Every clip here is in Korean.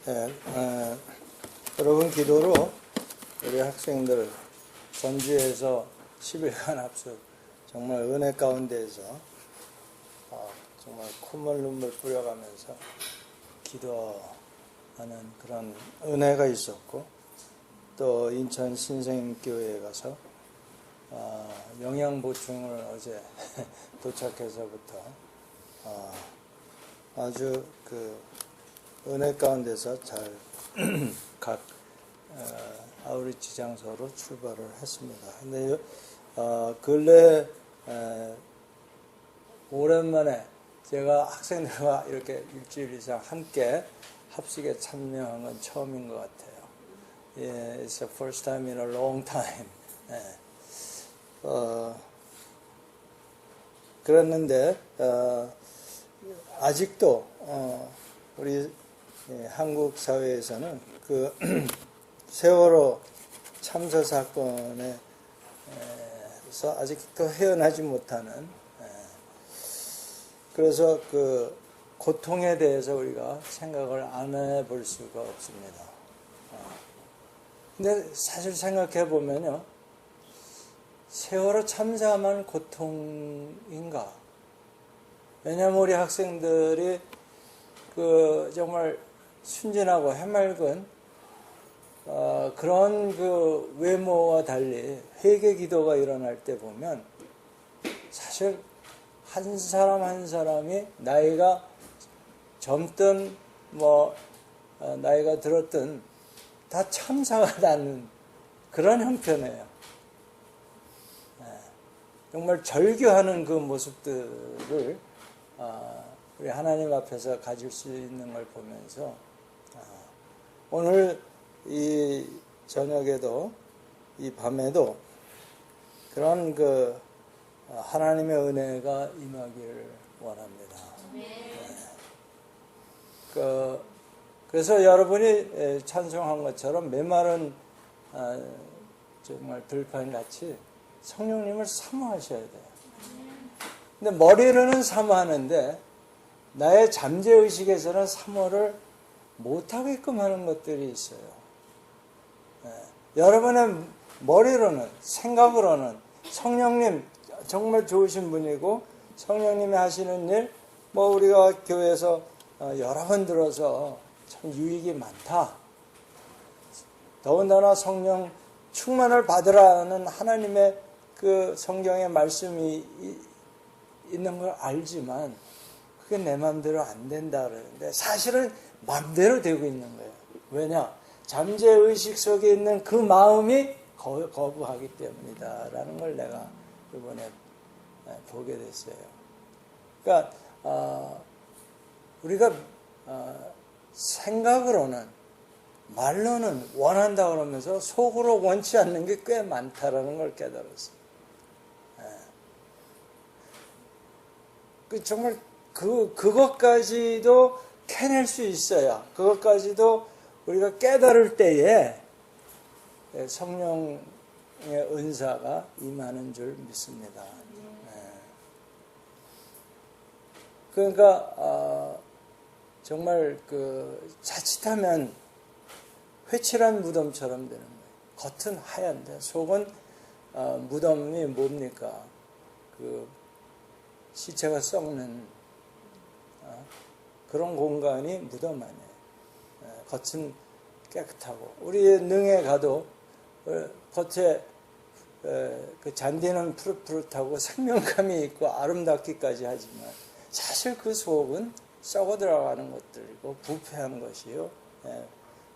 네, 여러분 기도로 우리 학생들 전주에서 10일간 합숙 정말 은혜 가운데에서 정말 콧물 눈물 뿌려가면서 기도하는 그런 은혜가 있었고, 또 인천 신생교회에 가서 영양 보충을 어제 도착해서부터 아주 은혜 가운데서 잘 각 아우리치 장소로 출발을 했습니다. 근데 근래 오랜만에 제가 학생들과 이렇게 일주일 이상 함께 합숙에 참여한 건 처음인 것 같아요. It's the first time in a long time. 그랬는데 아직도 우리 한국 사회에서는 그 세월호 참사 사건에서 아직도 헤어나지 못하는, 그래서 그 고통에 대해서 우리가 생각을 안 해볼 수가 없습니다. 근데 사실 생각해 보면요, 세월호 참사만 고통인가? 왜냐하면 우리 학생들이 정말 순진하고 해맑은 그런 외모와 달리 회개 기도가 일어날 때 보면 사실 한 사람 한 사람이 나이가 젊든 나이가 들었든 다 참사가 나는 그런 형편이에요. 정말 절규하는 그 모습들을 우리 하나님 앞에서 가질 수 있는 걸 보면서 오늘 이 저녁에도 이 밤에도 그런 하나님의 은혜가 임하기를 원합니다. 그래서 여러분이 찬송한 것처럼 메마른 정말 들판같이 성령님을 사모하셔야 돼요. 근데 머리로는 사모하는데 나의 잠재의식에서는 사모를 못하게끔 하는 것들이 있어요. 여러분의 머리로는, 생각으로는 성령님 정말 좋으신 분이고 성령님이 하시는 일, 우리가 교회에서 여러 번 들어서 참 유익이 많다. 더군다나 성령 충만을 받으라는 하나님의 그 성경의 말씀이 있는 걸 알지만 그게 내 마음대로 안 된다 그러는데 사실은 마음대로 되고 있는 거예요. 왜냐? 잠재의식 속에 있는 그 마음이 거부하기 때문이다 라는 걸 내가 이번에 보게 됐어요. 그러니까 우리가 생각으로는, 말로는 원한다 그러면서 속으로 원치 않는 게 꽤 많다라는 걸 깨달았어요. 정말 그것까지도 캐낼 수 있어야, 그것까지도 우리가 깨달을 때에 성령의 은사가 임하는 줄 믿습니다. 그러니까 정말 자칫하면 회칠한 무덤처럼 되는 거예요. 겉은 하얀데 속은 무덤이 뭡니까? 시체가 썩는 그런 공간이 무덤 아니에요. 겉은 깨끗하고 우리의 능에 가도 겉에 그 잔디는 푸릇푸릇하고 생명감이 있고 아름답기까지 하지만 사실 그 속은 썩어 들어가는 것들이고 부패한 것이요,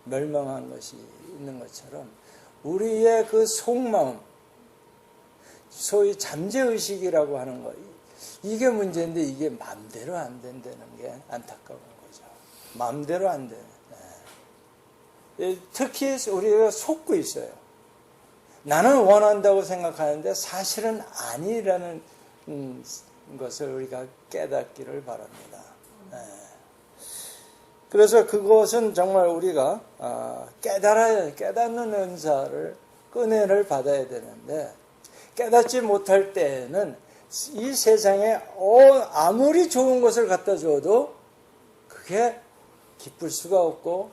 멸망한 것이 있는 것처럼 우리의 그 속마음, 소위 잠재의식이라고 하는 것, 이게 문제인데 이게 마음대로 안 된다는 게 안타까운 거죠. 마음대로 안 돼. 특히 우리가 속고 있어요. 나는 원한다고 생각하는데 사실은 아니라는 것을 우리가 깨닫기를 바랍니다. 그래서 그것은 정말 우리가 깨닫는 은사를, 은혜를 받아야 되는데 깨닫지 못할 때에는 이 세상에 아무리 좋은 것을 갖다 줘도 그게 기쁠 수가 없고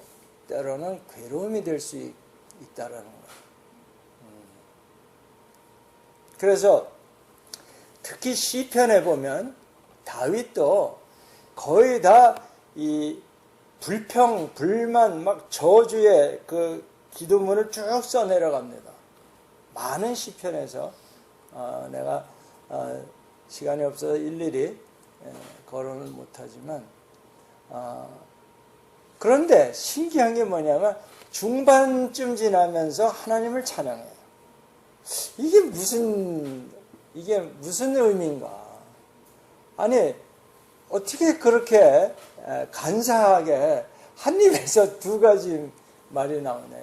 때로는 괴로움이 될 수 있다라는 거예요. 그래서 특히 시편에 보면 다윗도 거의 다 이 불평, 불만, 막 저주의 그 기도문을 쭉 써내려갑니다. 많은 시편에서 내가 시간이 없어서 일일이 거론을 못하지만 그런데 신기한 게 뭐냐면 중반쯤 지나면서 하나님을 찬양해요. 이게 무슨 의미인가? 아니 어떻게 그렇게 간사하게 한 입에서 두 가지 말이 나오냐.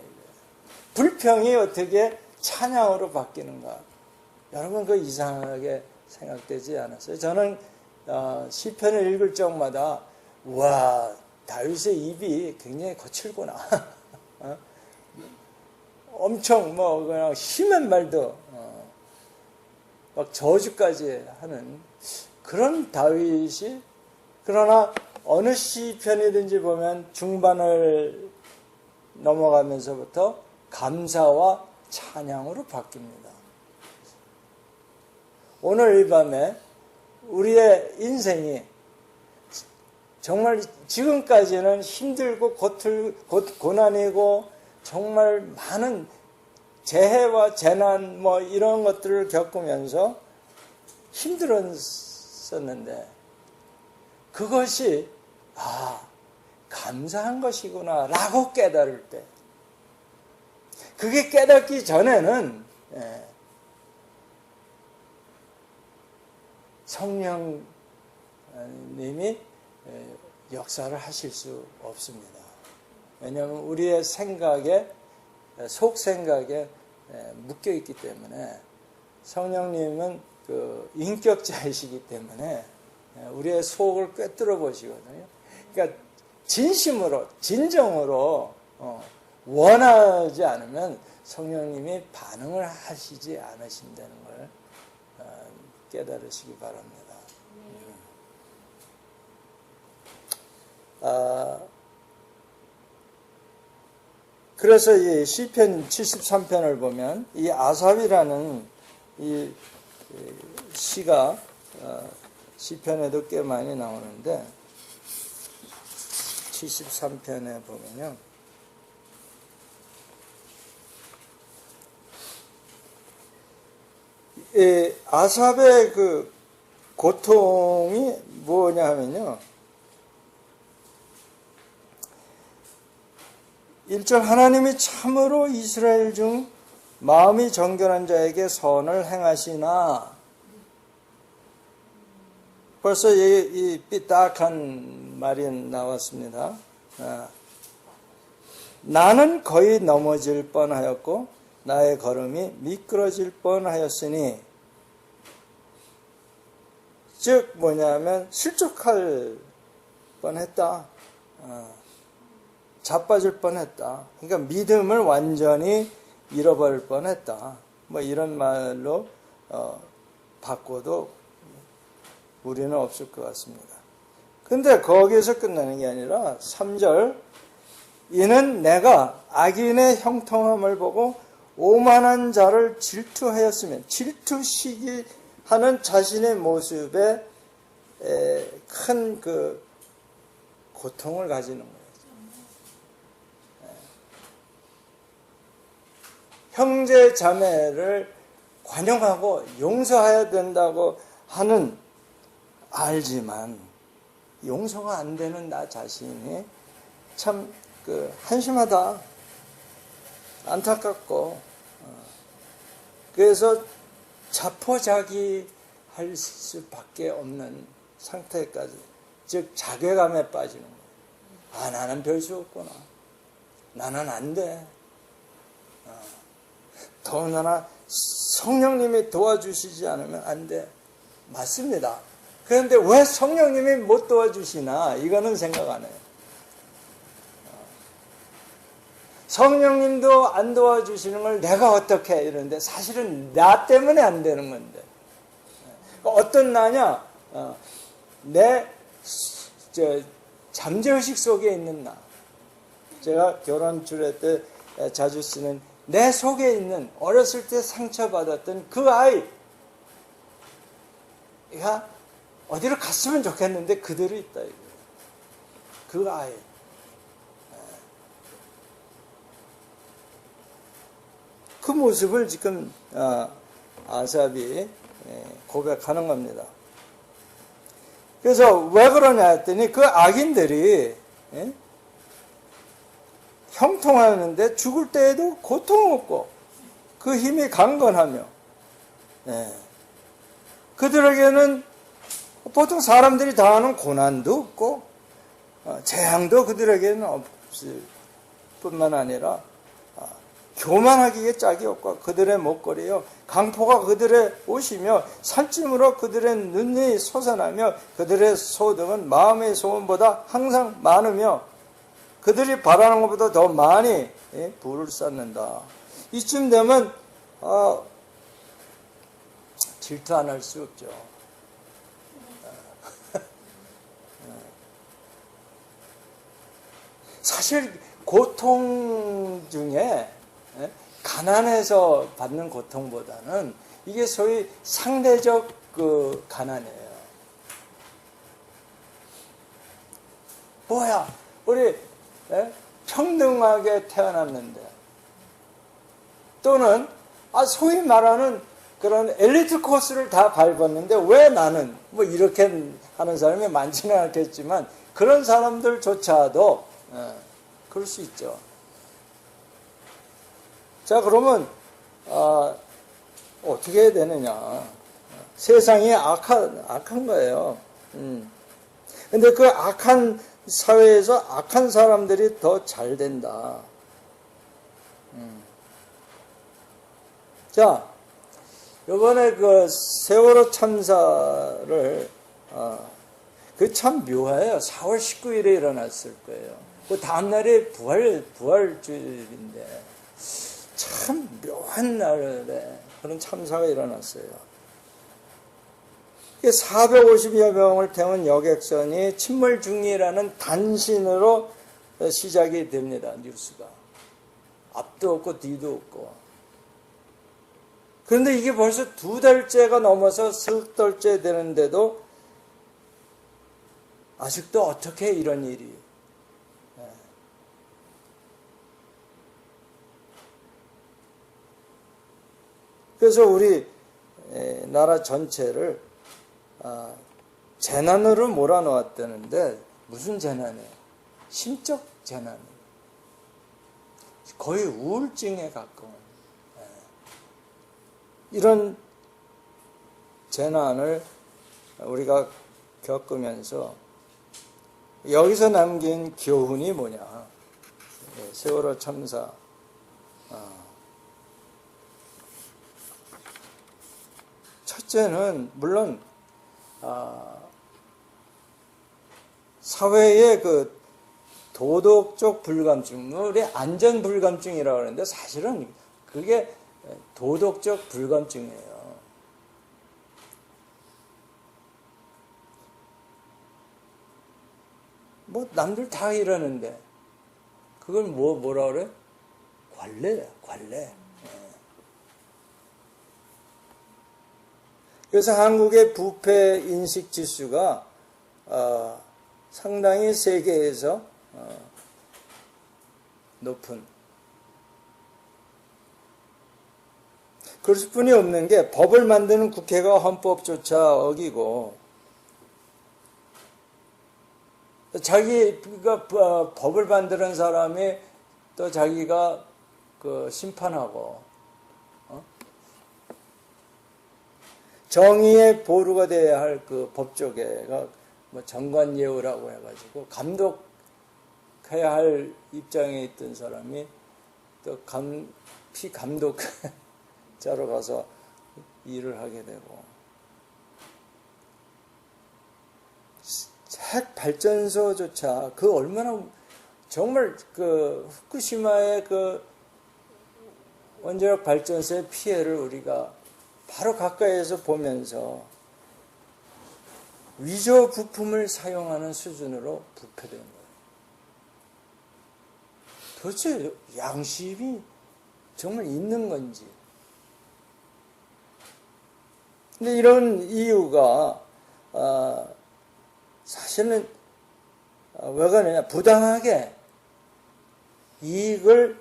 불평이 어떻게 찬양으로 바뀌는가? 여러분 그 이상하게 생각되지 않았어요? 저는 시편을 읽을 적마다 와 다윗의 입이 굉장히 거칠구나. 엄청 뭐 그냥 심한 말도 막 저주까지 하는 그런 다윗이, 그러나 어느 시편이든지 보면 중반을 넘어가면서부터 감사와 찬양으로 바뀝니다. 오늘 이 밤에 우리의 인생이 정말 지금까지는 힘들고 고난이고 정말 많은 재해와 재난 뭐 이런 것들을 겪으면서 힘들었었는데 그것이 감사한 것이구나 라고 깨달을 때, 그게 깨닫기 전에는 성령님이 역사를 하실 수 없습니다. 왜냐하면 우리의 생각에, 속 생각에 묶여 있기 때문에, 성령님은 그 인격자이시기 때문에 우리의 속을 꿰뚫어 보시거든요. 그러니까 진심으로, 진정으로 원하지 않으면 성령님이 반응을 하시지 않으신다는 걸 깨달으시기 바랍니다. 그래서 이 시편 73편을 보면 이 아삽이라는 이 시가 시편에도 꽤 많이 나오는데 73편에 보면요. 아삽의 그 고통이 뭐냐 하면요. 1절 하나님이 참으로 이스라엘 중 마음이 정결한 자에게 선을 행하시나. 벌써 이 삐딱한 말이 나왔습니다. 나는 거의 넘어질 뻔하였고 나의 걸음이 미끄러질 뻔하였으니, 즉 뭐냐면 실족할 뻔했다. 자빠질 뻔했다. 그러니까 믿음을 완전히 잃어버릴 뻔했다. 뭐 이런 말로 바꿔도 우리는 없을 것 같습니다. 근데 거기에서 끝나는 게 아니라 3절, 이는 내가 악인의 형통함을 보고 오만한 자를 질투하였으면, 질투시기하는 자신의 모습에 큰 그 고통을 가지는 거예요. 형제 자매를 관용하고 용서해야 된다고 하는 알지만 용서가 안 되는 나 자신이 참 그 한심하다, 안타깝고, 그래서 자포자기할 수밖에 없는 상태까지, 즉 자괴감에 빠지는 거예요. 나는 별 수 없구나, 나는 안 돼. 더군다나 성령님이 도와주시지 않으면 안 돼. 맞습니다. 그런데 왜 성령님이 못 도와주시나, 이거는 생각 안 해요. 성령님도 안 도와주시는 걸 내가 어떻게 해, 이러는데 사실은 나 때문에 안 되는 건데. 어떤 나냐? 내 잠재의식 속에 있는 나. 제가 결혼 주례 때 자주 쓰는 내 속에 있는 어렸을 때 상처받았던 그 아이가 어디로 갔으면 좋겠는데 그대로 있다 이거예요. 그 아이. 그 모습을 지금 아삽이 고백하는 겁니다. 그래서 왜 그러냐 했더니 그 악인들이 형통하는데 죽을 때에도 고통 없고 그 힘이 강건하며 그들에게는 보통 사람들이 당하는 고난도 없고 재앙도 그들에게는 없을 뿐만 아니라 교만하기에 짝이 없고 그들의 목걸이요 강포가 그들의 옷이며 살찜으로 그들의 눈이 솟아나며 그들의 소득은 마음의 소원보다 항상 많으며 그들이 바라는 것보다 더 많이 부를 쌓는다. 이쯤 되면 질투 안 할 수 없죠. 사실 고통 중에 가난해서 받는 고통보다는 이게 소위 상대적 그 가난이에요. 뭐야, 우리 평등하게 태어났는데 또는 소위 말하는 그런 엘리트 코스를 다 밟았는데 왜 나는 뭐 이렇게 하는 사람이 많지는 않겠지만 그런 사람들조차도 그럴 수 있죠. 자, 그러면 어떻게 해야 되느냐? 세상이 악한 거예요. 근데 그 악한 사회에서 악한 사람들이 더 잘 된다. 자, 이번에 그 세월호 참사를 그 참 묘해요. 4월 19일에 일어났을 거예요. 그 다음날이 부활주일인데 참 묘한 날에 그런 참사가 일어났어요. 450여 명을 태운 여객선이 침몰 중이라는 단신으로 시작이 됩니다. 뉴스가. 앞도 없고 뒤도 없고. 그런데 이게 벌써 2달째가 넘어서 석 달째 되는데도 아직도 어떻게 이런 일이. 그래서 우리 나라 전체를 재난으로 몰아놓았다는데 무슨 재난이에요? 심적 재난. 거의 우울증에 가까운 이런 재난을 우리가 겪으면서 여기서 남긴 교훈이 뭐냐? 세월호 참사. 첫째는 물론 사회의 그 도덕적 불감증, 우리 안전 불감증이라고 하는데 사실은 그게 도덕적 불감증이에요. 뭐 남들 다 이러는데 그걸 뭐라 그래? 관례야, 관례. 그래서 한국의 부패 인식 지수가 상당히 세계에서 높은. 그럴 뿐이 없는 게 법을 만드는 국회가 헌법조차 어기고 자기가 법을 만드는 사람이 또 자기가 그 심판하고 정의의 보루가 되어야 할 그 법조계가 뭐 정관예우라고 해가지고 감독해야 할 입장에 있던 사람이 또 피감독자로 가서 일을 하게 되고 핵 발전소조차 그 얼마나 정말 그 후쿠시마의 그 원자력 발전소의 피해를 우리가 바로 가까이에서 보면서 위조 부품을 사용하는 수준으로 부패된 거예요. 도대체 양심이 정말 있는 건지. 근데 이런 이유가 사실은 왜 그러냐, 부당하게 이익을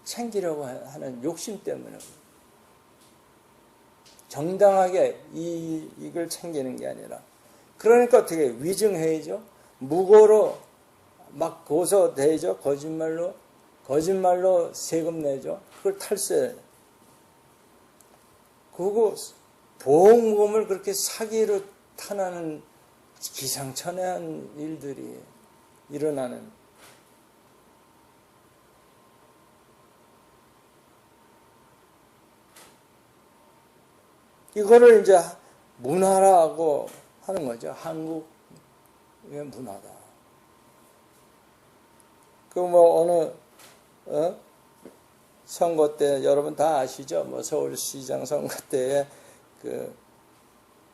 챙기려고 하는 욕심 때문에, 정당하게 이익을 챙기는 게 아니라, 그러니까 어떻게 위증해야죠, 무고로 막 고소되죠, 거짓말로 세금 내죠, 그걸 탈세. 그리고 보험금을 그렇게 사기로 탄하는 기상천외한 일들이 일어나는. 이거를 이제 문화라고 하는 거죠. 한국의 문화다. 그 뭐 어느 선거 때 여러분 다 아시죠? 뭐 서울시장 선거 때에 그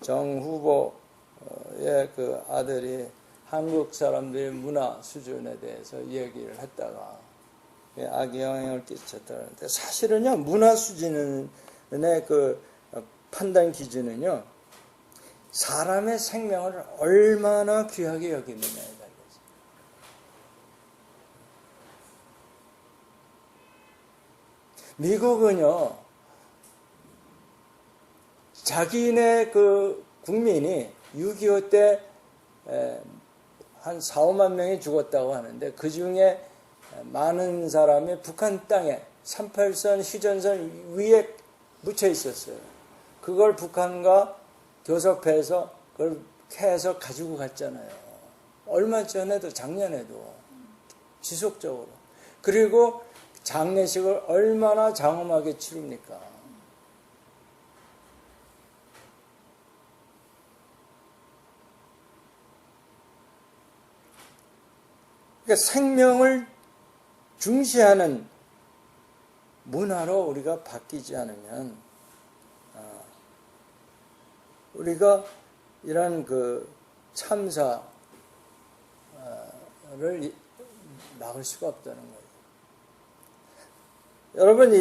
정 후보의 그 아들이 한국 사람들의 문화 수준에 대해서 얘기를 했다가 악영향을 끼쳤다는데, 사실은요, 문화 수준의 그 판단 기준은요, 사람의 생명을 얼마나 귀하게 여기느냐에 달려있어요. 미국은요, 자기네 그 국민이 6.25 때 한 4, 5만 명이 죽었다고 하는데, 그 중에 많은 사람이 북한 땅에 38선 휴전선 위에 묻혀 있었어요. 그걸 북한과 교섭해서 그걸 캐서 가지고 갔잖아요. 얼마 전에도, 작년에도 지속적으로. 그리고 장례식을 얼마나 장엄하게 치릅니까? 그러니까 생명을 중시하는 문화로 우리가 바뀌지 않으면, 우리가 이런 그 참사를 막을 수가 없다는 거예요. 여러분,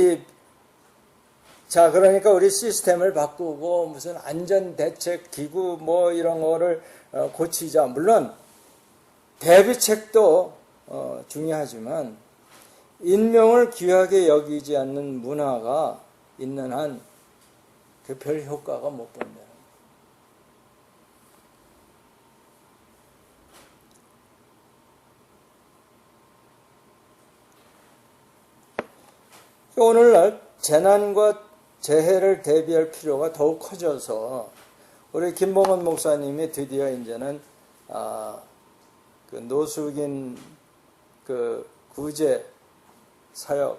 자, 그러니까 우리 시스템을 바꾸고 무슨 안전대책 기구 뭐 이런 거를 고치자. 물론 대비책도 중요하지만, 인명을 귀하게 여기지 않는 문화가 있는 한 그 별 효과가 못 본다. 오늘날 재난과 재해를 대비할 필요가 더욱 커져서 우리 김봉원 목사님이 드디어 이제는 그 노숙인 그 구제 사역보다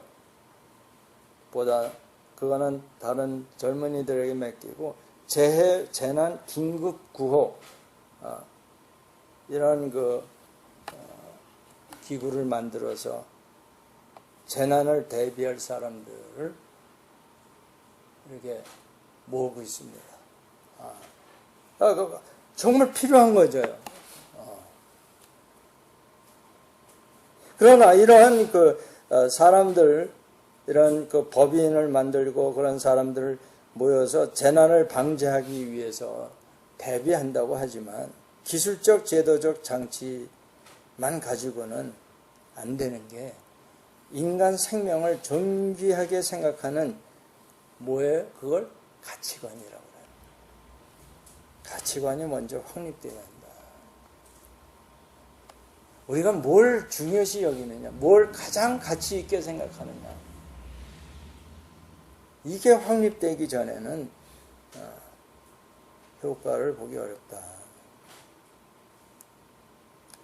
그거는 다른 젊은이들에게 맡기고 재해 재난 긴급 구호 이런 그 기구를 만들어서 재난을 대비할 사람들을 이렇게 모으고 있습니다. 정말 필요한 거죠. 그러나 이러한 그 사람들, 이런 그 법인을 만들고 그런 사람들을 모여서 재난을 방지하기 위해서 대비한다고 하지만, 기술적 제도적 장치만 가지고는 안 되는 게, 인간 생명을 존귀하게 생각하는 뭐예요? 그걸 가치관이라고 해요. 가치관이 먼저 확립되어야 한다. 우리가 뭘 중요시 여기느냐, 뭘 가장 가치 있게 생각하느냐, 이게 확립되기 전에는 효과를 보기 어렵다.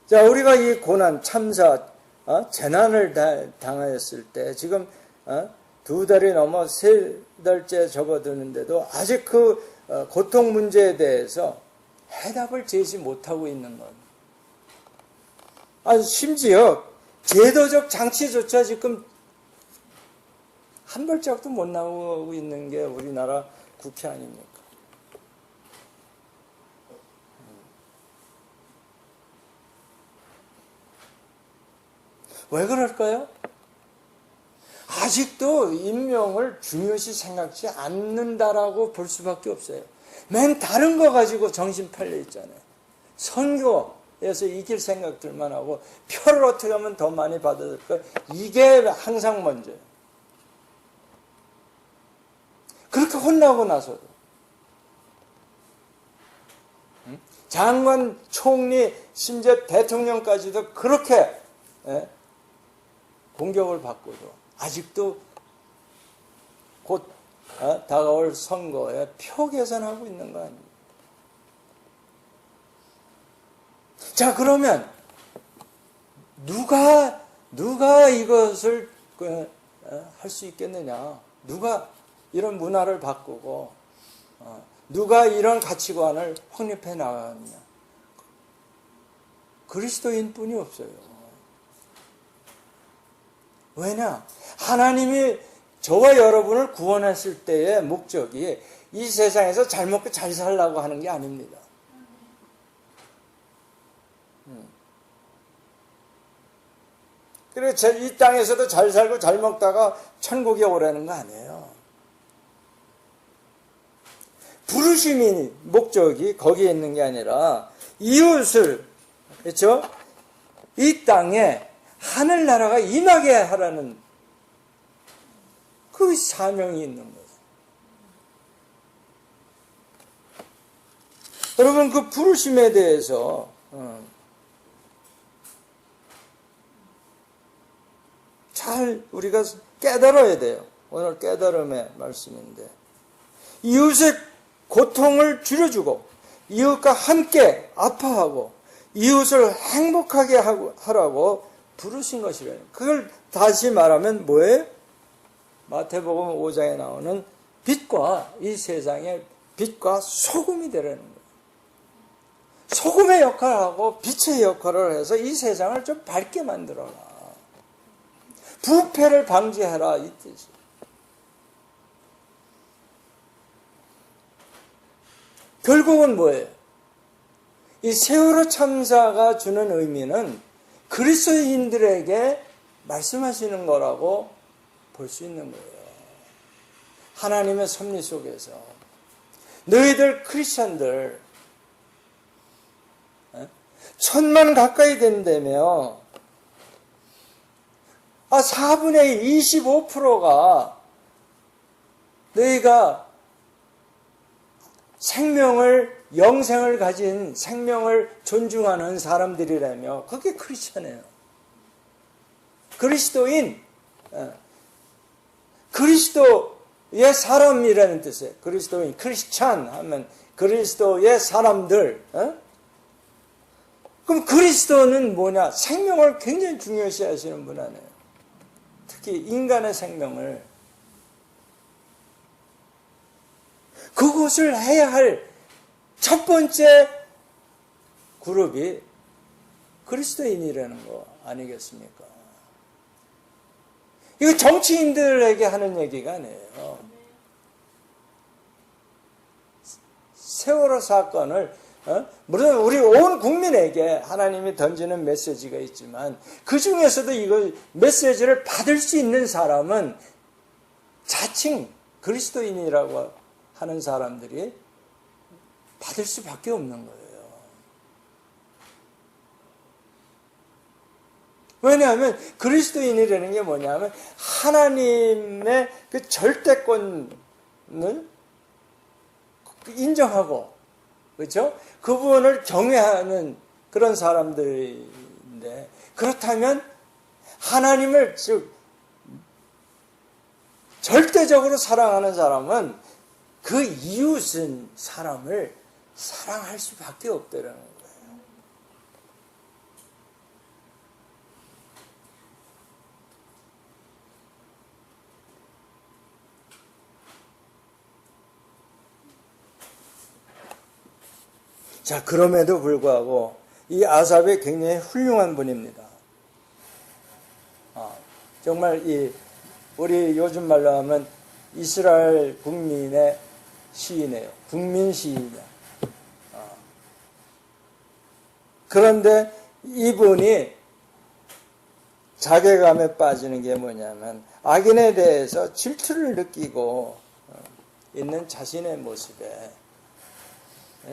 자, 우리가 이 고난, 참사, 재난을 당하였을 때 지금 2달이 넘어 3달째 접어드는데도 아직 그 고통 문제에 대해서 해답을 제시 못하고 있는 것. 심지어 제도적 장치조차 지금 한 발짝도 못 나오고 있는 게 우리나라 국회 아닙니까? 왜 그럴까요? 아직도 인명을 중요시 생각지 않는다라고 볼 수밖에 없어요. 맨 다른 거 가지고 정신 팔려 있잖아요. 선교에서 이길 생각들만 하고 표를 어떻게 하면 더 많이 받을까? 이게 항상 먼저예요. 그렇게 혼나고 나서도 장관, 총리, 심지어 대통령까지도 그렇게 공격을 받고도 아직도 곧 다가올 선거에 표 계산하고 있는 거 아닙니까? 자, 그러면 누가 이것을 할 수 있겠느냐? 누가 이런 문화를 바꾸고 누가 이런 가치관을 확립해 나가느냐? 그리스도인뿐이 없어요. 왜냐? 하나님이 저와 여러분을 구원했을 때의 목적이 이 세상에서 잘 먹고 잘 살라고 하는 게 아닙니다. 그래서 이 땅에서도 잘 살고 잘 먹다가 천국에 오라는 거 아니에요. 부르심이 목적이 거기에 있는 게 아니라 이웃을, 그렇죠? 이 땅에 하늘나라가 임하게 하라는 그 사명이 있는 거예요. 여러분, 그 부르심에 대해서 잘 우리가 깨달아야 돼요. 오늘 깨달음의 말씀인데, 이웃의 고통을 줄여주고 이웃과 함께 아파하고 이웃을 행복하게 하라고 부르신 것이래요. 그걸 다시 말하면 뭐예요? 마태복음 5장에 나오는 빛과 이 세상의 빛과 소금이 되라는 거예요. 소금의 역할을 하고 빛의 역할을 해서 이 세상을 좀 밝게 만들어라. 부패를 방지해라, 이 뜻이에요. 결국은 뭐예요? 이 세월호 참사가 주는 의미는 그리스도인들에게 말씀하시는 거라고 볼 수 있는 거예요. 하나님의 섭리 속에서 너희들 크리스천들 1000만 가까이 된다며 4분의 25%가 너희가 영생을 가진 생명을 존중하는 사람들이라며 그게 크리스천이에요. 그리스도인, 그리스도의 사람이라는 뜻이에요. 그리스도인, 크리스찬 하면 그리스도의 사람들. 그럼 그리스도는 뭐냐? 생명을 굉장히 중요시 하시는 분 아니에요. 특히 인간의 생명을. 그것을 해야 할 첫 번째 그룹이 그리스도인이라는 거 아니겠습니까? 이거 정치인들에게 하는 얘기가 아니에요. 세월호 사건을 물론 우리 온 국민에게 하나님이 던지는 메시지가 있지만 그 중에서도 이거 메시지를 받을 수 있는 사람은 자칭 그리스도인이라고 하는 사람들이 받을 수밖에 없는 거예요. 왜냐하면 그리스도인이라는 게 뭐냐면 하나님의 그 절대권을 인정하고, 그렇죠? 그분을 경외하는 그런 사람들인데, 그렇다면 하나님을 즉 절대적으로 사랑하는 사람은 그 이웃은 사람을 사랑할 수밖에 없다는 거예요. 자, 그럼에도 불구하고 이 아삽이 굉장히 훌륭한 분입니다. 정말 우리 요즘 말로 하면 이스라엘 국민의 시인이에요. 국민 시인이야. 그런데 이분이 자괴감에 빠지는 게 뭐냐면 악인에 대해서 질투를 느끼고 있는 자신의 모습에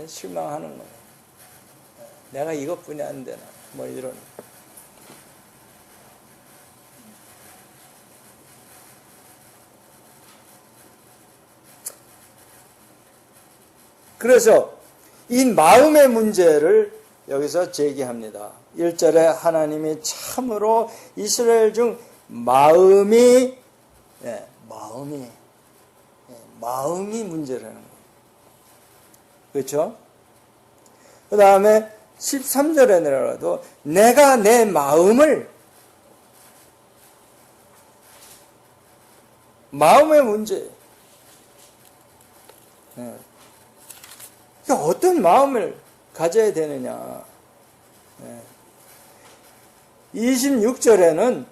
실망하는 거예요. 내가 이것뿐이 안 되나 뭐 이런. 그래서 이 마음의 문제를 여기서 제기합니다. 1절에 하나님이 참으로 이스라엘 중 마음이 문제라는 거예요. 그렇죠? 그 다음에 13절에 내려가도 내가 내 마음의 문제. 어떤 마음을 가져야 되느냐. 26절에는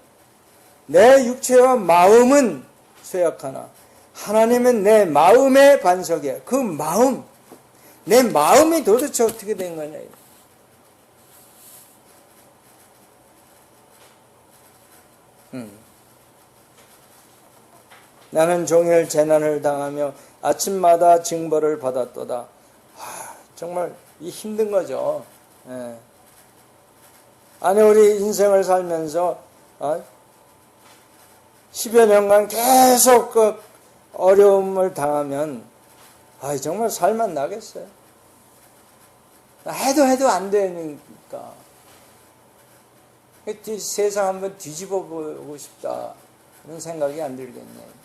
내 육체와 마음은 쇠약하나 하나님은 내 마음의 반석이야. 그 마음, 내 마음이 도대체 어떻게 된 거냐. 나는 종일 재난을 당하며 아침마다 징벌을 받았도다. 정말 이 힘든 거죠. 아니 우리 인생을 살면서 10여 년간 계속 그 어려움을 당하면 정말 살만 나겠어요. 해도 안 되니까 세상 한번 뒤집어 보고 싶다 이런 생각이 안 들겠네요.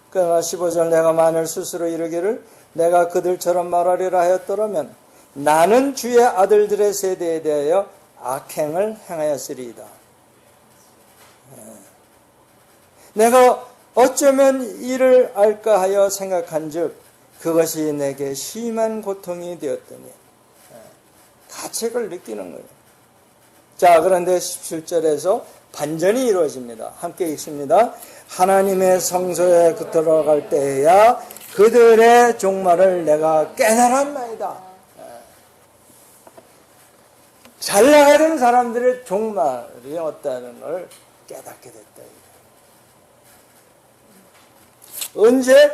그러나 15절 내가 만일 스스로 이르기를 내가 그들처럼 말하리라 하였더라면 나는 주의 아들들의 세대에 대하여 악행을 행하였으리이다. 내가 어쩌면 이를 알까 하여 생각한즉 그것이 내게 심한 고통이 되었더니 가책을 느끼는 거예요. 자, 그런데 17절에서 반전이 이루어집니다. 함께 읽습니다. 하나님의 성소에 들어갈 때에야 그들의 종말을 내가 깨달았나이다. 잘 나가는 사람들의 종말이 어떠한 걸 깨닫게 됐다. 언제?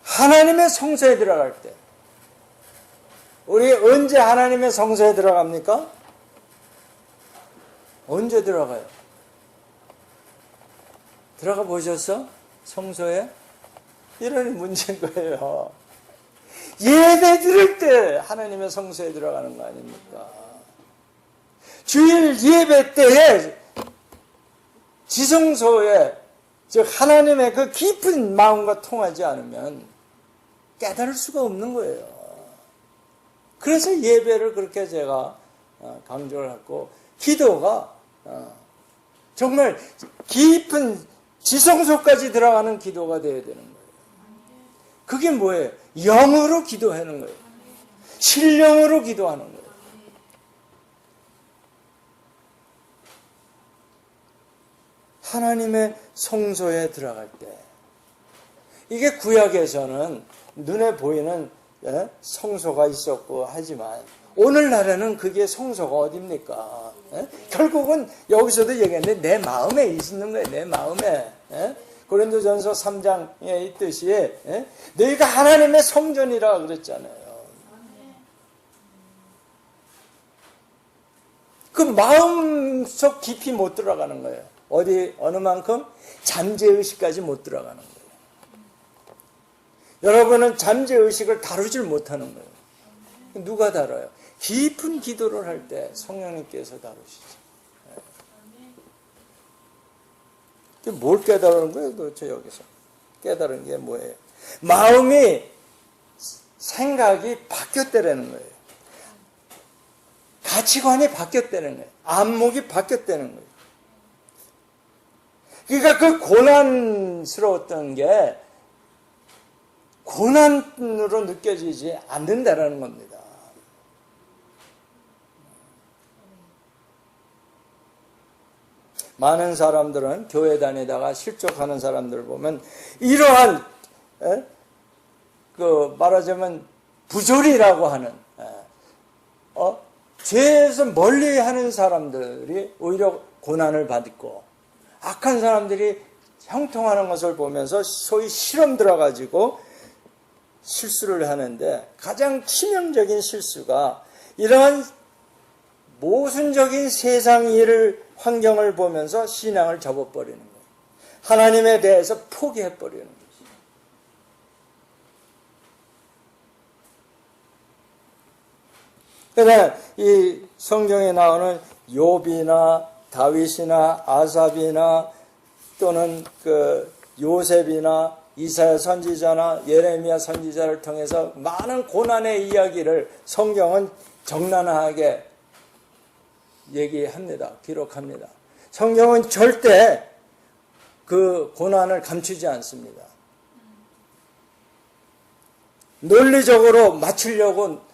하나님의 성소에 들어갈 때. 우리 언제 하나님의 성소에 들어갑니까? 언제 들어가요? 들어가 보셨어? 성소에? 이런 문제인 거예요. 예배 드릴 때 하나님의 성소에 들어가는 거 아닙니까? 주일 예배 때에 지성소에 즉 하나님의 그 깊은 마음과 통하지 않으면 깨달을 수가 없는 거예요. 그래서 예배를 그렇게 제가 강조를 하고 기도가 정말 깊은 지성소까지 들어가는 기도가 되어야 되는 거예요. 그게 뭐예요? 영으로 기도하는 거예요. 신령으로 기도하는 거예요. 하나님의 성소에 들어갈 때 이게 구약에서는 눈에 보이는 성소가 있었고 하지만 오늘날에는 그게 성소가 어딥니까? 결국은 여기서도 얘기했는데 내 마음에 있는 거예요. 내 마음에. 고린도전서 3장에 있듯이 너희가 하나님의 성전이라 그랬잖아요. 그 마음속 깊이 못 들어가는 거예요. 어느 만큼? 잠재의식까지 못 들어가는 거예요. 여러분은 잠재의식을 다루질 못하는 거예요. 누가 다뤄요? 깊은 기도를 할 때 성령님께서 다루시죠. 뭘 깨달은 거예요? 도대체 여기서. 깨달은 게 뭐예요? 마음이, 생각이 바뀌었다는 거예요. 가치관이 바뀌었다는 거예요. 안목이 바뀌었다는 거예요. 그러니까 그 고난스러웠던 게 고난으로 느껴지지 않는다라는 겁니다. 많은 사람들은 교회 다니다가 실족하는 사람들을 보면 이러한 말하자면 부조리라고 하는 죄에서 멀리 하는 사람들이 오히려 고난을 받고, 악한 사람들이 형통하는 것을 보면서 소위 실험 들어가지고 실수를 하는데, 가장 치명적인 실수가 이러한 모순적인 세상 일을, 환경을 보면서 신앙을 접어버리는 거예요. 하나님에 대해서 포기해버리는 거예요. 그러나 이 성경에 나오는 욥이나 다윗이나 아삽이나 또는 그 요셉이나 이사야 선지자나 예레미야 선지자를 통해서 많은 고난의 이야기를 성경은 적나라하게 얘기합니다. 기록합니다. 성경은 절대 그 고난을 감추지 않습니다. 논리적으로 맞추려고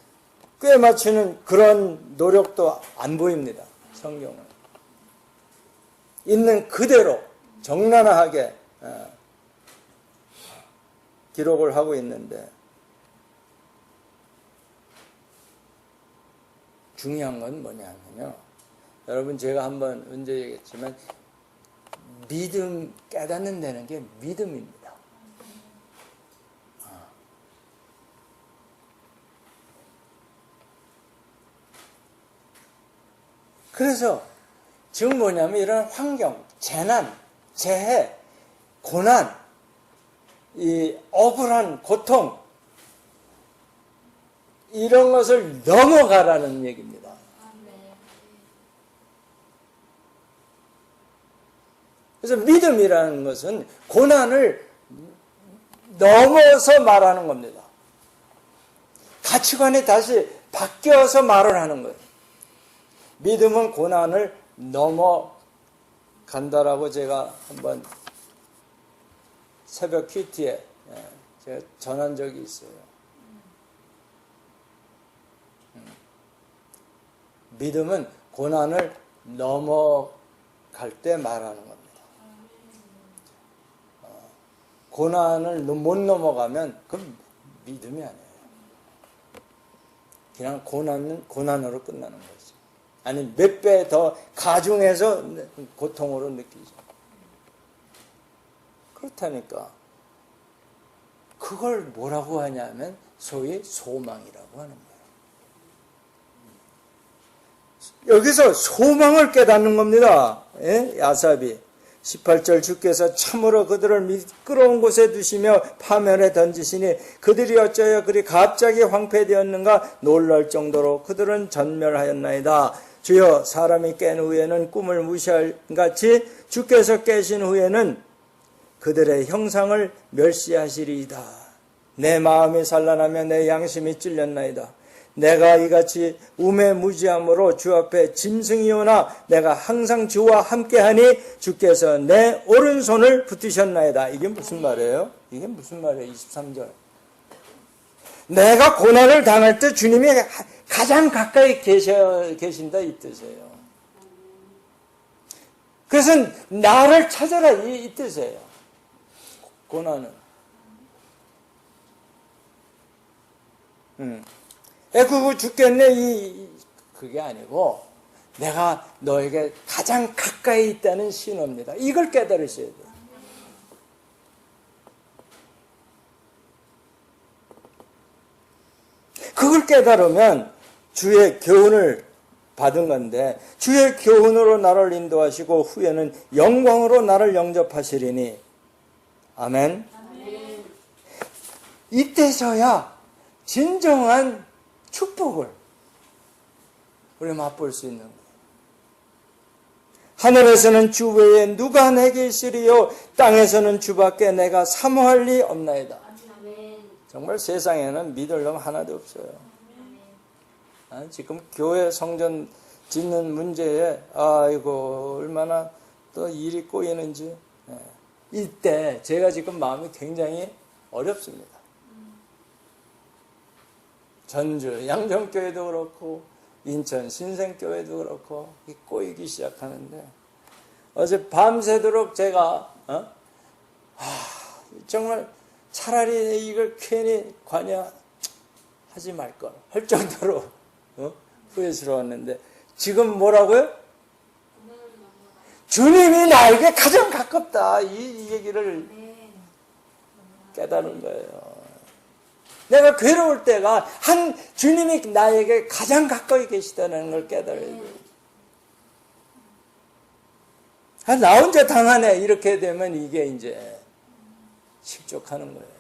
꿰맞추는 그런 노력도 안 보입니다. 성경은. 있는 그대로 적나라하게 기록을 하고 있는데, 중요한 건 뭐냐면요. 여러분, 제가 한번 언제 얘기했지만 믿음 깨닫는 데는 게 믿음입니다. 그래서 지금 뭐냐면 이런 환경, 재난, 재해, 고난, 이 억울한 고통, 이런 것을 넘어가라는 얘기입니다. 그래서 믿음이라는 것은 고난을 넘어서 말하는 겁니다. 가치관이 다시 바뀌어서 말을 하는 거예요. 믿음은 고난을 넘어간다라고 제가 한번 새벽 큐티에 제가 전한 적이 있어요. 믿음은 고난을 넘어갈 때 말하는 겁니다. 고난을 못 넘어가면 그건 믿음이 아니에요. 그냥 고난으로 끝나는 거죠. 아니 몇 배 더 가중해서 고통으로 느끼죠. 그렇다니까 그걸 뭐라고 하냐면 소위 소망이라고 하는 거예요. 여기서 소망을 깨닫는 겁니다. 예? 아삽이 18절 주께서 참으로 그들을 미끄러운 곳에 두시며 파멸에 던지시니 그들이 어쩌여 그리 갑자기 황폐되었는가 놀랄 정도로 그들은 전멸하였나이다. 주여, 사람이 깬 후에는 꿈을 무시할 같이 주께서 깨신 후에는 그들의 형상을 멸시하시리이다. 내 마음이 산란하며 내 양심이 찔렸나이다. 내가 이같이 우매무지함으로 주 앞에 짐승이 오나 내가 항상 주와 함께하니 주께서 내 오른손을 붙드셨나이다. 이게 무슨 말이에요? 이게 무슨 말이에요? 23절. 내가 고난을 당할 때 주님이 가장 가까이 계신다 이 뜻이에요. 그래서 나를 찾아라 이 뜻이에요. 고난은. 애구고 죽겠네 그게 아니고 내가 너에게 가장 가까이 있다는 신호입니다. 이걸 깨달으셔야 돼요. 그걸 깨달으면 주의 교훈을 받은 건데 주의 교훈으로 나를 인도하시고 후에는 영광으로 나를 영접하시리니 아멘. 아멘. 이때서야 진정한 축복을 우리 맛볼 수 있는 거예요. 하늘에서는 주 외에 누가 내게 있으리요 땅에서는 주밖에 내가 사모할 리 없나이다. 정말 세상에는 믿을 놈 하나도 없어요. 지금 교회 성전 짓는 문제에 아이고 얼마나 또 일이 꼬이는지 이때 제가 지금 마음이 굉장히 어렵습니다. 전주 양정교회도 그렇고 인천 신생교회도 그렇고 꼬이기 시작하는데 어제 밤새도록 제가 정말 차라리 이걸 괜히 관여하지 말걸 할 정도로 후회스러웠는데 지금 뭐라고요? 주님이 나에게 가장 가깝다. 이 얘기를 깨달은 거예요. 내가 괴로울 때가 주님이 나에게 가장 가까이 계시다는 걸 깨달아야 돼요. 나 혼자 당하네. 이렇게 되면 이게 이제 실족하는 거예요.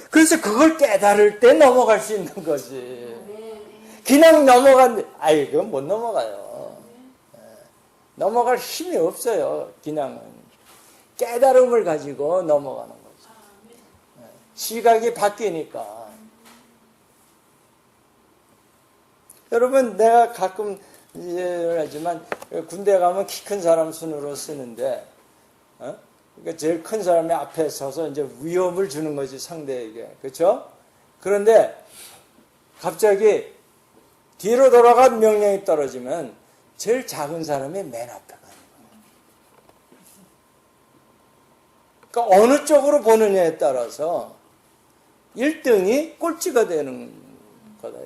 그래서 그걸 깨달을 때 넘어갈 수 있는 거지. 그냥 그건 못 넘어가요. 넘어갈 힘이 없어요. 그냥은. 깨달음을 가지고 넘어가는 거죠. 시각이 바뀌니까. 여러분, 내가 가끔 하지만 군대 가면 키 큰 사람 순으로 쓰는데, 그러니까 제일 큰 사람이 앞에 서서 이제 위협을 주는 거지, 상대에게. 그렇죠? 그런데 갑자기 뒤로 돌아간 명령이 떨어지면 제일 작은 사람이 맨 앞에 가는 거예요. 그러니까 어느 쪽으로 보느냐에 따라서 1등이 꼴찌가 되는 거다.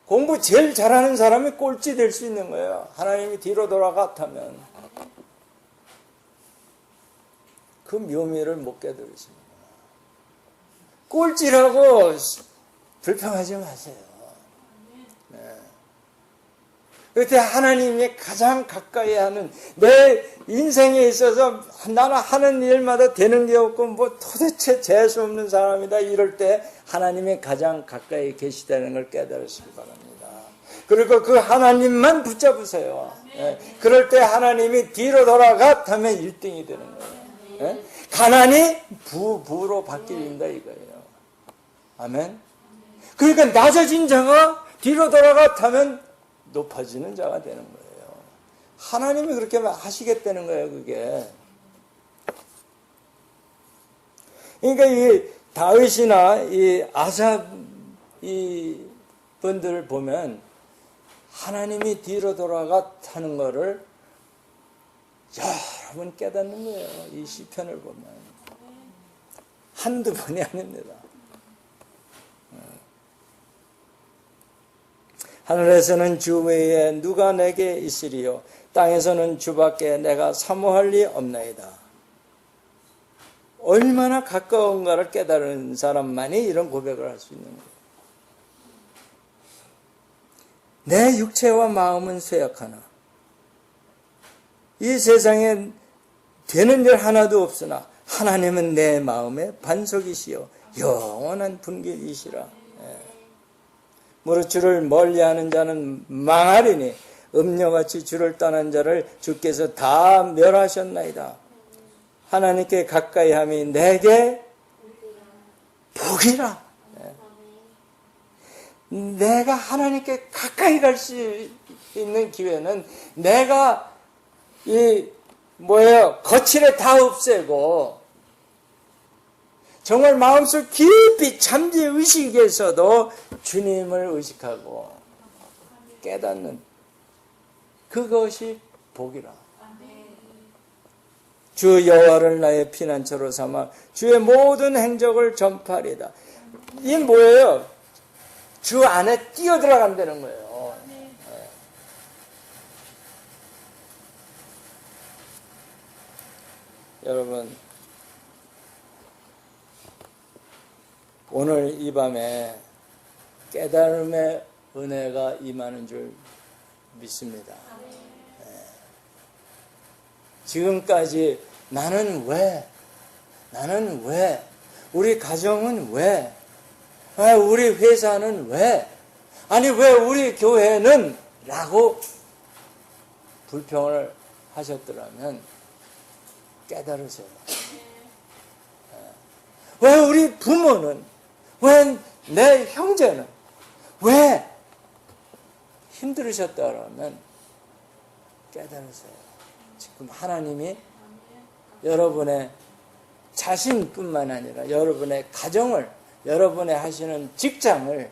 공부 제일 잘하는 사람이 꼴찌 될 수 있는 거예요. 하나님이 뒤로 돌아갔다면 그 묘미를 못 깨달으십니다. 꼴찌라고 불평하지 마세요. 네. 그때 하나님이 가장 가까이 하는, 내 인생에 있어서 나는 하는 일마다 되는 게 없고 뭐 도대체 재수 없는 사람이다 이럴 때 하나님이 가장 가까이 계시다는 걸 깨달으시기 바랍니다. 그리고 그 하나님만 붙잡으세요. 네. 그럴 때 하나님이 뒤로 돌아갔다면 1등이 되는 거예요. 네? 가난이 부로 바뀐다 이거예요. 아멘. 그러니까 낮아진 자가 뒤로 돌아갔다면 높아지는 자가 되는 거예요. 하나님이 그렇게 하시겠다는 거예요, 그게. 그러니까 이 다윗이나 이 아삽 이 분들을 보면 하나님이 뒤로 돌아갔다는 거를 여러 번 깨닫는 거예요. 이 시편을 보면. 한두 번이 아닙니다. 하늘에서는 주 외에 누가 내게 있으리요? 땅에서는 주밖에 내가 사모할 리 없나이다. 얼마나 가까운가를 깨달은 사람만이 이런 고백을 할 수 있는 거예요. 내 육체와 마음은 쇠약하나 이 세상에 되는 일 하나도 없으나 하나님은 내 마음의 반석이시요 영원한 분길이시라. 무릇 주를 멀리하는 자는 망하리니 음녀같이 주를 떠난 자를 주께서 다 멸하셨나이다. 하나님께 가까이함이 내게 복이라. 내가 하나님께 가까이 갈 수 있는 기회는 내가 거칠에 다 없애고 정말 마음속 깊이 잠재의식에서도 주님을 의식하고 깨닫는 그것이 복이라. 주 여호와를 나의 피난처로 삼아 주의 모든 행적을 전파하리다. 이 뭐예요? 주 안에 뛰어들어간다는 거예요. 네. 여러분, 오늘 이 밤에 깨달음의 은혜가 임하는 줄 믿습니다. 지금까지 나는 왜, 우리 가정은 왜, 우리 회사는 왜, 아니 왜 우리 교회는 라고 불평을 하셨더라면 깨달으세요. 왜 우리 부모는, 왜 내 형제는 왜 힘들으셨다면 깨달으세요. 지금 하나님이 여러분의 자신뿐만 아니라 여러분의 가정을, 여러분의 하시는 직장을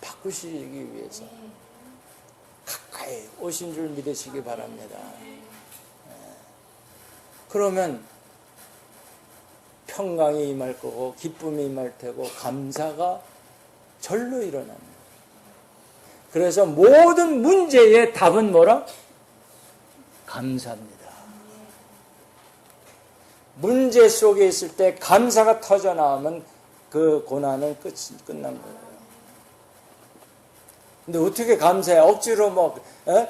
바꾸시기 위해서 가까이 오신 줄 믿으시기 바랍니다. 그러면 평강이 임할 거고 기쁨이 임할 테고 감사가 절로 일어납니다. 그래서 모든 문제의 답은 뭐라? 감사입니다. 문제 속에 있을 때 감사가 터져나오면 그 고난은 끝난 거예요. 근데 어떻게 감사해? 억지로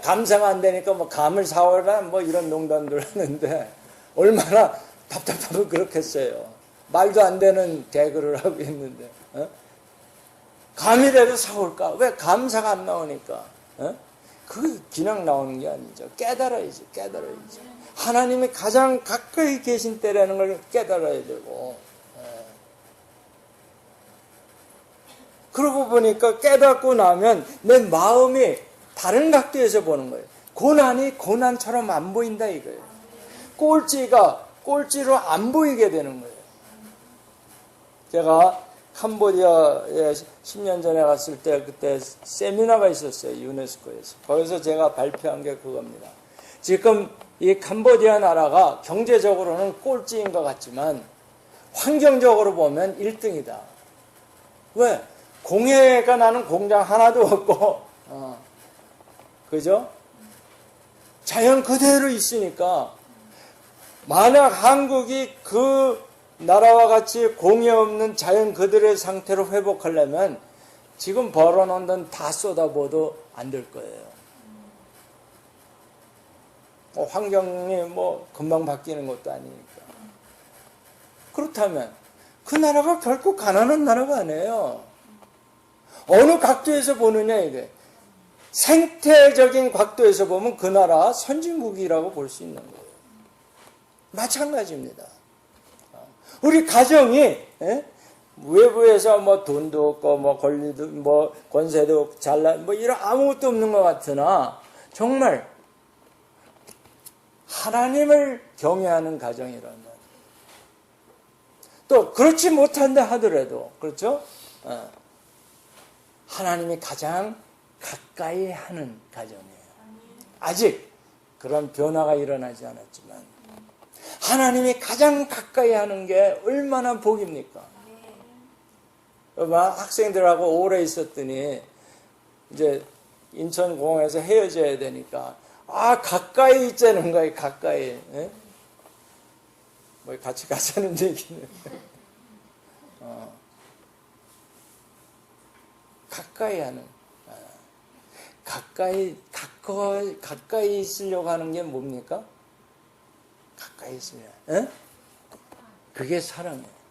감사가 안 되니까 감을 사오라 이런 농담들 하는데 얼마나 답답하면 그렇겠어요. 말도 안 되는 개그를 하고 있는데 감이라도 사올까? 왜 감사가 안 나오니까? 그게 그냥 나오는 게 아니죠. 깨달아야지. 하나님이 가장 가까이 계신 때라는 걸 깨달아야 되고 그러고 보니까 깨닫고 나면 내 마음이 다른 각도에서 보는 거예요. 고난이 고난처럼 안 보인다 이거예요. 꼴찌가 꼴찌로 안 보이게 되는 거예요. 제가 캄보디아에 10년 전에 갔을 때 그때 세미나가 있었어요. 유네스코에서. 거기서 제가 발표한 게 그겁니다. 지금 이 캄보디아 나라가 경제적으로는 꼴찌인 것 같지만 환경적으로 보면 1등이다. 왜? 공해가 나는 공장 하나도 없고 그죠? 자연 그대로 있으니까 만약 한국이 그 나라와 같이 공해 없는 자연 그대로의 상태로 회복하려면 지금 벌어놓은 돈 다 쏟아부어도 안 될 거예요. 환경이 금방 바뀌는 것도 아니니까. 그렇다면 그 나라가 결코 가난한 나라가 아니에요. 어느 각도에서 보느냐 이게. 생태적인 각도에서 보면 그 나라 선진국이라고 볼 수 있는 거예요. 마찬가지입니다. 우리 가정이 외부에서 돈도 없고 권리도 권세도 잘나 이런 아무것도 없는 것 같으나 정말 하나님을 경외하는 가정이라면 또 그렇지 못한다 하더라도 그렇죠? 하나님이 가장 가까이 하는 가정이에요. 아직 그런 변화가 일어나지 않았지만 하나님이 가장 가까이 하는 게 얼마나 복입니까? 학생들하고 오래 있었더니 이제 인천공항에서 헤어져야 되니까 가까이 있자는 거예요. 가까이. 같이 가자는 얘기는. 가까이 하는. 가까이 있으려고 하는 게 뭡니까? 가까이 있으면. 그게 사랑이에요.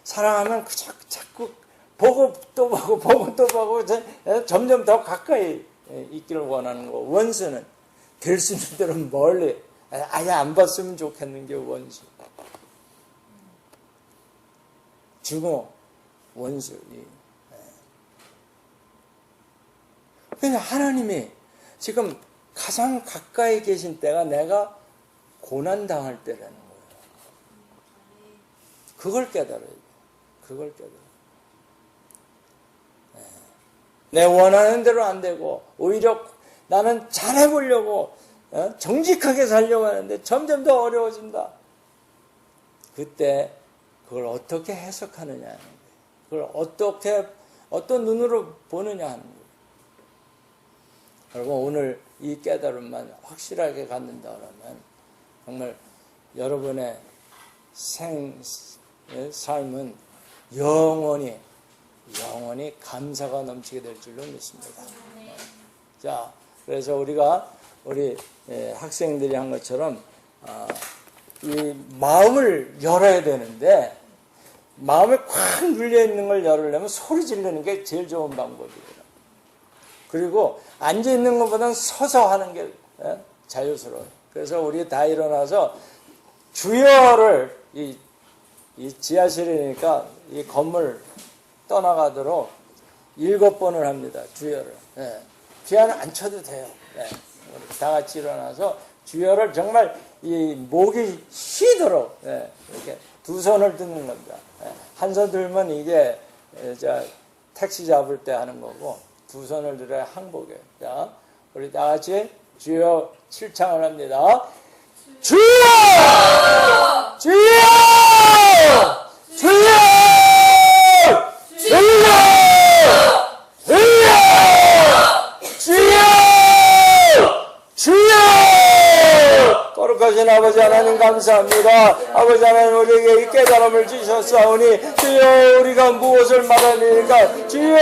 사랑하면 자꾸 보고 또 보고 점점 더 가까이 있기를 원하는 거. 원수는 될 수 있는 대로 멀리 아예 안 봤으면 좋겠는 게 원수. 증오, 원수. 그냥 하나님이 지금 가장 가까이 계신 때가 내가 고난당할 때라는 거예요. 그걸 깨달아야 돼요. 그걸 깨달아요. 내 원하는 대로 안 되고 오히려 나는 잘해보려고 정직하게 살려고 하는데 점점 더 어려워진다. 그때 그걸 어떻게 해석하느냐 하는 거예요. 그걸 어떤 눈으로 보느냐 하는 거예요. 여러분 오늘 이 깨달음만 확실하게 갖는다 그러면 정말 여러분의 삶은 영원히 감사가 넘치게 될 줄로 믿습니다. 자, 그래서 우리 학생들이 한 것처럼 이 마음을 열어야 되는데 마음에 꽉 눌려 있는 걸 열으려면 소리 지르는 게 제일 좋은 방법이에요. 그리고 앉아 있는 것보다는 서서 하는 게 자유스러워요. 그래서 우리 다 일어나서 주여를 이 지하실이니까 이 건물 떠나가도록 7번을 합니다. 주여를. 피아노 안 쳐도 돼요. 우리 다 같이 일어나서 주여를 정말 이 목이 쉬도록 이렇게 두 손을 드는 겁니다. 한 손 들면 이게 택시 잡을 때 하는 거고 두 손을 들어야 항복이에요. 자, 우리 다 같이 주여 7창을 합니다. 주여! 주여! 전능하신 아버지 하나님 감사합니다. 아버지 하나님 우리에게 이 깨달음을 주셨사오니 주여 우리가 무엇을 말하니까 주여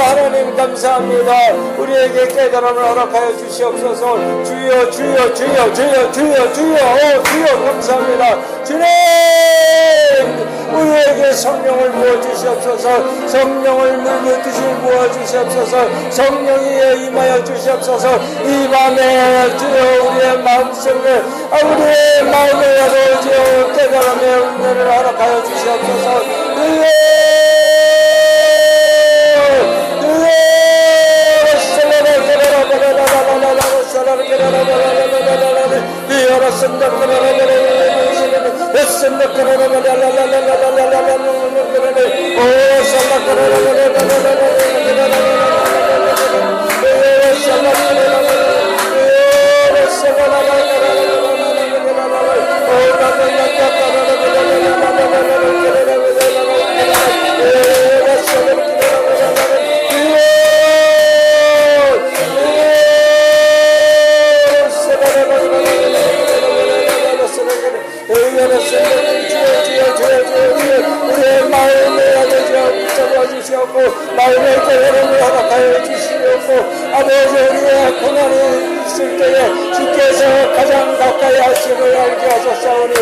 하나님 감사합니다. 우리에게 깨달음을 허락하여 주시옵소서. 주여 주여 주여 주여 주여 주여 주여 감사합니다. 주님 우리에게 성령을 부어주시옵소서. 성령을 물붓듯이 부어주시옵소서. 성령이 임하여 주시옵소서. 이 밤에 주여 우리의 마음속에 우리의 마음에라도 주여 깨달음의 은혜를 허락하여 주시옵소서. 마음의 깨달음을 허락하여 주시옵고 아버지 우리의 고난이 있을 때에 주께서 가장 가까이 하심을 알게 하셨사오니